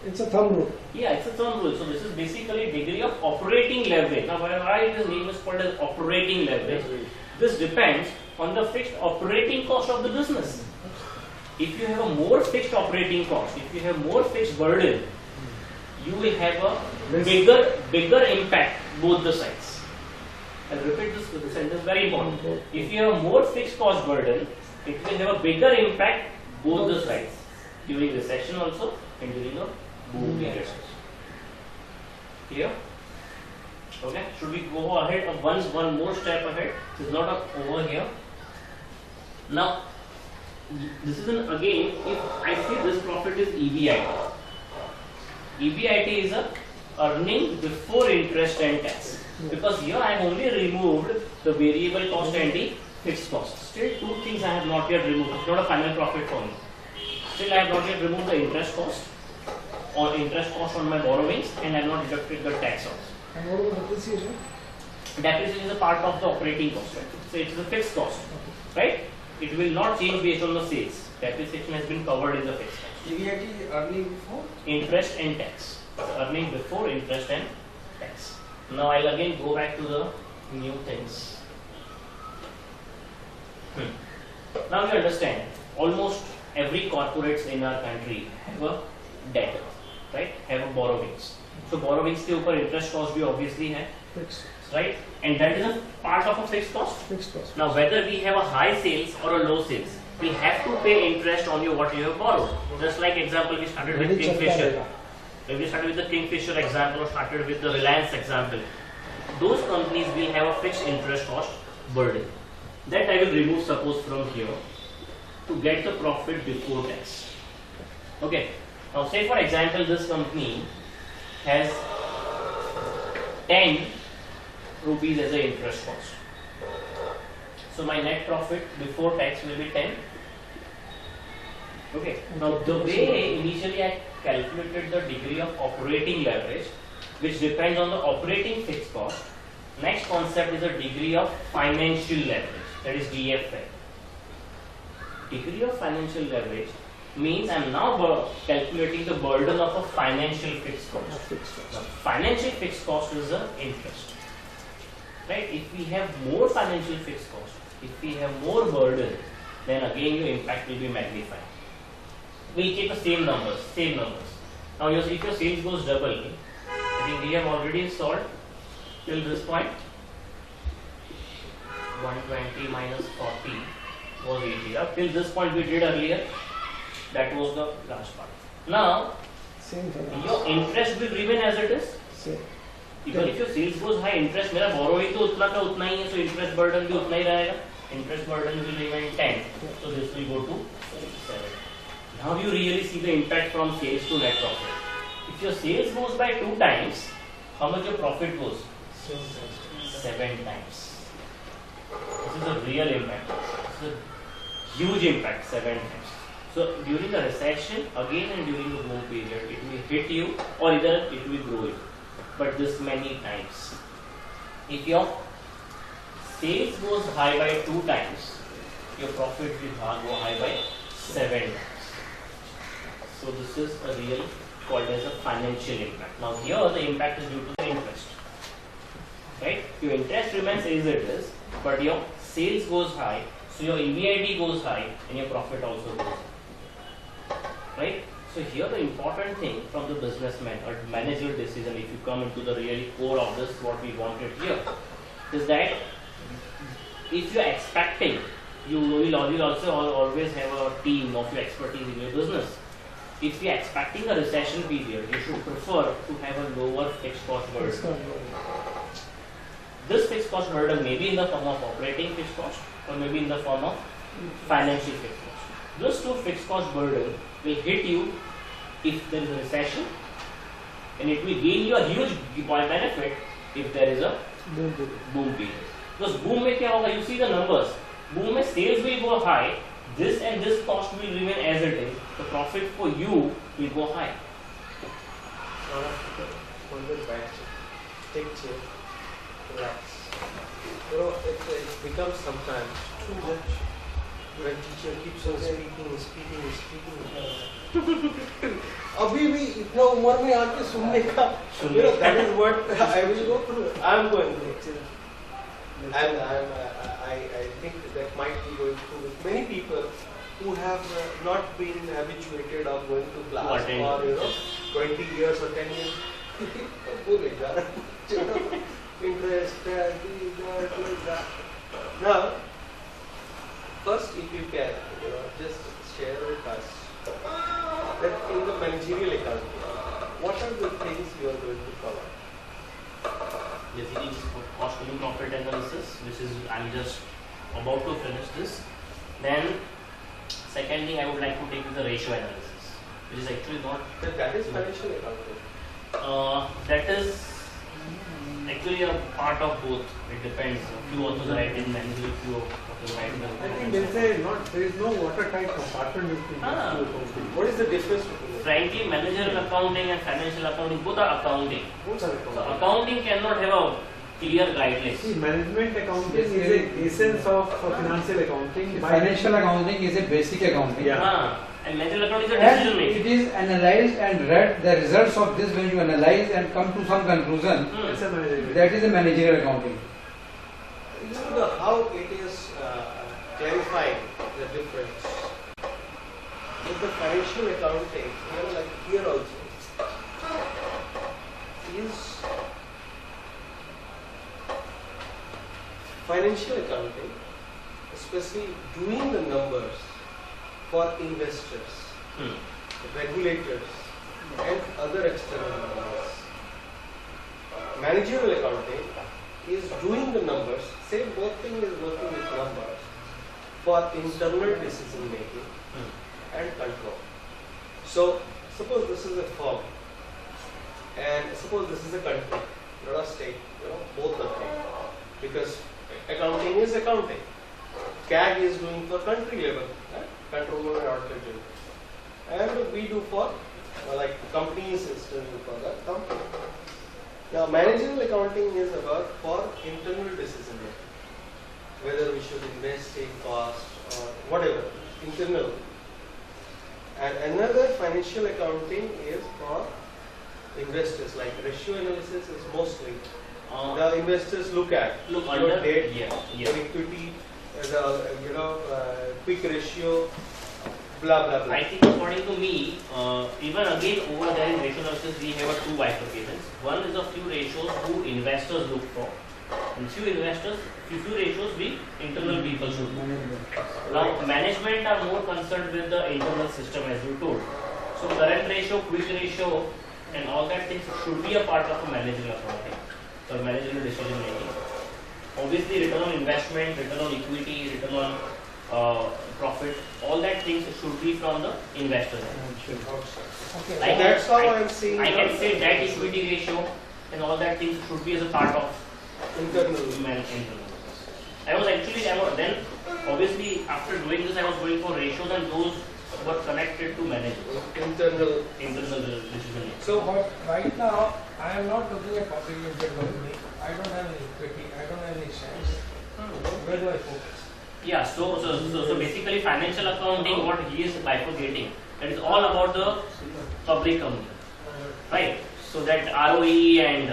It's a thumb rule. Yeah, it's a thumb rule. So this is basically degree of operating leverage. Now why this name is called as operating leverage? This depends on the fixed operating cost of the business. If you have a more fixed operating cost, if you have more fixed burden, you will have a bigger impact both the sides. I'll repeat this sentence, very important. If you have more fixed cost burden, it will have a bigger impact both the sides during recession also and during a boom period. Clear? Okay. Should we go ahead of one more step ahead? This is not over here. Now, this is again, if I say this profit is EBIT. EBIT is a earning before interest and tax. Because here I have only removed the variable cost and the fixed cost. Still 2 things I have not yet removed. It's not a final profit for me. Still I have not yet removed the interest cost or interest cost on my borrowings, and I have not deducted the tax also. And what about depreciation? Depreciation is a part of the operating cost, right? So it is a fixed cost, right? It will not change based on the sales. Depreciation has been covered in the fixed cost. EBIT earning before? Interest and tax. So earning before interest and tax. Now I'll again go back to the new things. Now you understand, almost every corporates in our country have a debt, right? Have a borrowings. So borrowings के ऊपर interest cost भी obviously है, Fixed. right? And that is a part of a fixed cost. Fixed cost. Now whether we have a high sales or a low sales, we have to pay interest on what you have borrowed. Just like example we started with Kingfisher. When we started with the Kingfisher example or started with the Reliance example, those companies will have a fixed interest cost burden. That I will remove suppose from here to get the profit before tax. Okay. Now say for example this company has 10 rupees as an interest cost. So my net profit before tax will be 10. Okay. Now the way initially I calculated the degree of operating leverage, which depends on the operating fixed cost. Next concept is the degree of financial leverage, that is DFL. Degree of financial leverage means I am now calculating the burden of a financial fixed cost. Now, financial fixed cost is the interest. Right? If we have more financial fixed cost, if we have more burden, then again your impact will be magnified. We'll take the same numbers. Now if your sales goes double, I think we have already solved till this point. 120 minus 40 was 80. Up till this point we did earlier. That was the last part. Now Same thing. your interest will remain as it is. Same. Even if your sales goes high, interest मेरा borrowing तो उतना का उतना ही है, so interest burden भी उतना ही रहेगा. Interest burden will remain 10, so this will go to 7. Now you really see the impact from sales to net profit. If your sales goes by 2 times, how much your profit goes? 7 times. This is a real impact. This is a huge impact, 7 times. So during the recession, again and during the boom period, it will hit you or either it will grow you. But this many times. If your sales goes high by 2 times, your profit will go high by 7 times. So this is a real called as a financial impact. Now here the impact is due to the interest. Right? Your interest remains as it is, but your sales goes high, so your EBIT goes high and your profit also goes high. Right? So here the important thing from the businessman or managerial decision, if you come into the really core of this, what we wanted here, is that if you are expecting, you will also always have a team of your expertise in your business. If you are expecting a recession period, you should prefer to have a lower fixed cost burden. This fixed cost burden may be in the form of operating fixed cost or maybe in the form of financial fixed cost. Those two fixed cost burden will hit you if there is a recession, and it will gain you a huge benefit if there is a boom period. Because boom में क्या होगा? You see the numbers. Boom में sales will go high. This and this cost will remain as it is. The profit for you will go high. You know, it becomes sometimes too much when teacher keeps on speaking. अभी भी इतना उम्र में आके सुनने का, you know, that is what I will go through. I am going through, and I think that might be going through with many people who have not been habituated of going to class for 20 years or 10 years. Interest, that. Now, first, if you can, just share with us that in the managerial accounting, what are the things you are going to cover? Basically, cost to profit analysis, which is I'm just about to finish this. Then, second thing I would like to take is the ratio analysis, which is actually not. That is financial accounting. That is actually a part of both. It depends. Few authors write in managerial, few authors write in. I think there is no watertight compartment between these two. What is the difference between them? Frankly, managerial accounting and financial accounting both are accounting. Both are So accounting cannot have a clear guidelines. See, management accounting is the essence of financial accounting. Financial accounting is a basic accounting. Yeah. And managerial accounting is a And decision making. it is analyzed and read the results of this. When you analyze and come to some conclusion, It's a managerial. that is a managerial accounting. You know how it is clarifying the difference. With the financial accounting, like here also, is financial accounting, especially doing the numbers for investors, regulators, and other external numbers. Managerial accounting is doing the numbers, same both thing is working with numbers for internal decision making and control. So suppose this is a firm and suppose this is a country let us take both the things, because accounting is accounting. CAG is doing for country level, right? Controller and auditor general, and we do for like companies is doing for the company. Now managerial accounting is about for internal decision making, whether we should invest in cost or whatever internal. And another financial accounting is for investors, like ratio analysis is mostly the investors look at your under debt, yeah, your equity, the quick ratio, blah blah blah. I think according to me, even again over there in ratio analysis we have two bifurcations. One is a few ratios who investors look for, and few ratios we internal people should look. Now management are more concerned with the internal system, as you told. So current ratio, quick ratio, and all that things should be a part of a managerial accounting or managerial decision making. Obviously, return on investment, return on equity, return on profit, all that things should be from the investor. Okay. Like That's how I am seeing. I can say debt equity ratio and all that things should be as a part of internal. management. Then obviously after doing this I was going for ratios, and those were connected to management, internal. internal decision making. So, but right now, I am not looking at public limited company. I don't have any equity. I don't have any shares. Where do I focus? Yeah, so basically financial accounting, what he is bifurcating, that is all about the public company, right? So that ROE and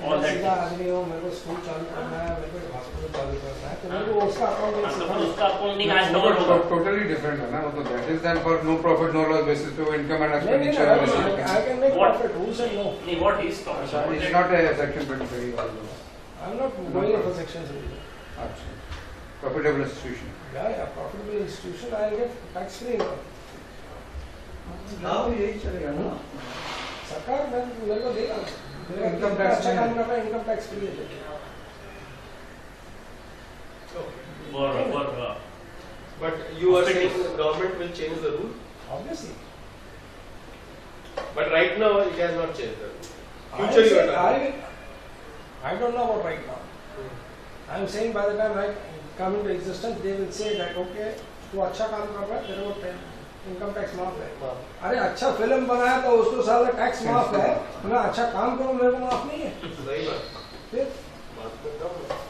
all that. सीधा आदमी हो, मेरे को school चालू करना है, मेरे को हॉस्पिटल चालू करना है, तो मेरे को उसका अकाउंटिंग suppose उसका accounting आज No, double होगा. totally different है ना, वो तो that is then for no profit no loss basis पे income and नहीं expenditure नहीं analysis. I can make What? profit. Who said no? नहीं, what he is talking about It's that- not a section 23 also. I'm not going for sections. अच्छा. Profitable institution. Yeah, profitable institution, I'll get tax free income. हाँ यही चलेगा ना. सरकार मेरे को देगा. Income tax अच्छा में- काम कर रहा है, income tax free है. for But you are saying Hospitals. the government will change the rule. Obviously. But right now it has not changed the rule. Future you are talking. I don't know about right now. I'm saying by the time I come into existence, they will say that okay, तू अच्छा काम कर रहा है, तेरे को income tax माफ है. अरे अच्छा फिल्म बनाया तो उसको साला टैक्स माफ है, मैं अच्छा काम करूं मेरे को माफ नहीं है. सही बात. फिर बात में दम है.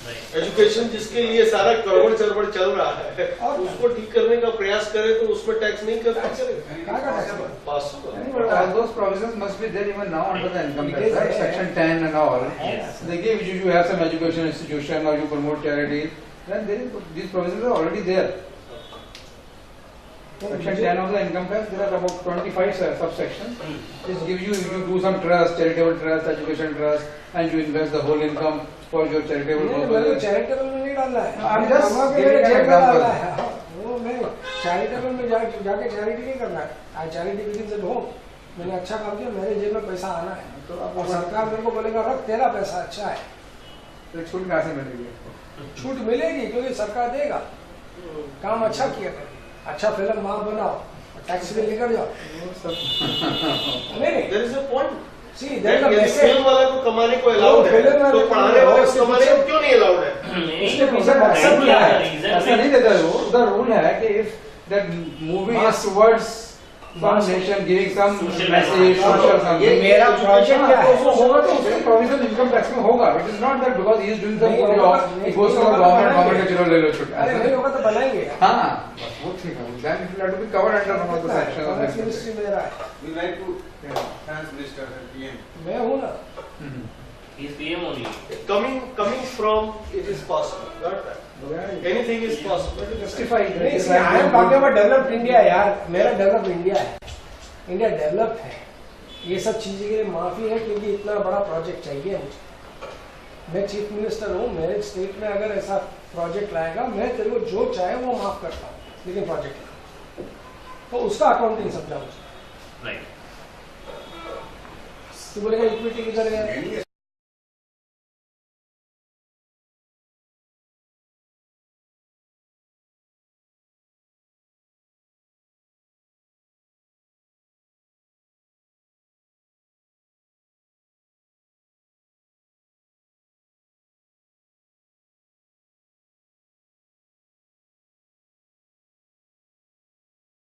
right. एजुकेशन जिसके लिए सारा गड़बड़ चड़बड़ चल रहा है, और उसको ठीक करने का प्रयास करे तो उसमें टैक्स नहीं करना चलेगा. क्या का टैक्स है? Possible. But all those provisions must be there even now under the income It tax, is right? there. Section 10 and all. Yes. They give you have some education institution or you promote charity, then there is, these provisions are already there. Section 10 of the income tax, there are about 25 subsections. This gives you, if you do some trust, charitable trust, education trust, and you invest the whole income for your charitable नहीं, मेरे को purposes. Charitable में नहीं डालना है. I'm just कमा के giving मेरे an जेब में example. डालना है. हाँ, वो मैं चैरिटेबल में जाके चैरिटी नहीं करना है. आई चैरिटी बिगिंस एट होम. मैंने अच्छा काम किया, मेरे जेब में पैसा आना है. तो आप और सरकार मेरे को बोलेगा रख, तेरा पैसा अच्छा है. तो छूट कहाँ से मिलेगी? छूट मिलेगी क्योंकि सरकार देगा. काम अच्छा किया करिए, अच्छा फिल्म वहाँ बनाओ, टैक्स भी निकल जाओ. नहीं There is a point. See That there यदि मैसेज. फिल्म वाला को कमाने को अलाउड है, फिल्म वाले तो को पढ़ाने वाले उसके को कमाने को पीछे- क्यों नहीं अलाउड है? उसके पीछे ऐसा मकसद क्या है? reason ऐसा नहीं देता वो. The rule है कि if that movie is towards some nation giving some Social message, message. social something. ये मेरा project क्या है? तो होगा तो उसमें provision income tax में होगा. It is not that because he is doing some नहीं good होगा, job, नहीं he goes to the होगा तो government, बनाएंगे. government का चलो ले लो छुट्टी. अरे नहीं होगा तो बनाएंगे. हाँ, बस वो ठीक है. Then it will have to be covered under one of the sections of finance this. Ministry मेरा है. You like to finance minister and PM. मैं हूँ ना. He is PM only. Coming from it is possible. Not that. Anything is possible. Justify. नहीं, see, I am talking about developed India यार. मेरा developed India है. India developed है. ये सब चीजें के लिए माफी है क्योंकि इतना बड़ा प्रोजेक्ट चाहिए मुझे. मैं चीफ मिनिस्टर हूँ, मेरे स्टेट में अगर ऐसा प्रोजेक्ट लाएगा, मैं तेरे को जो चाहे वो माफ करता हूँ, लेकिन प्रोजेक्ट तो उसका अकाउंटिंग समझा मुझे. Right. तो बोलेगा इक्विटी किधर गया? नहीं,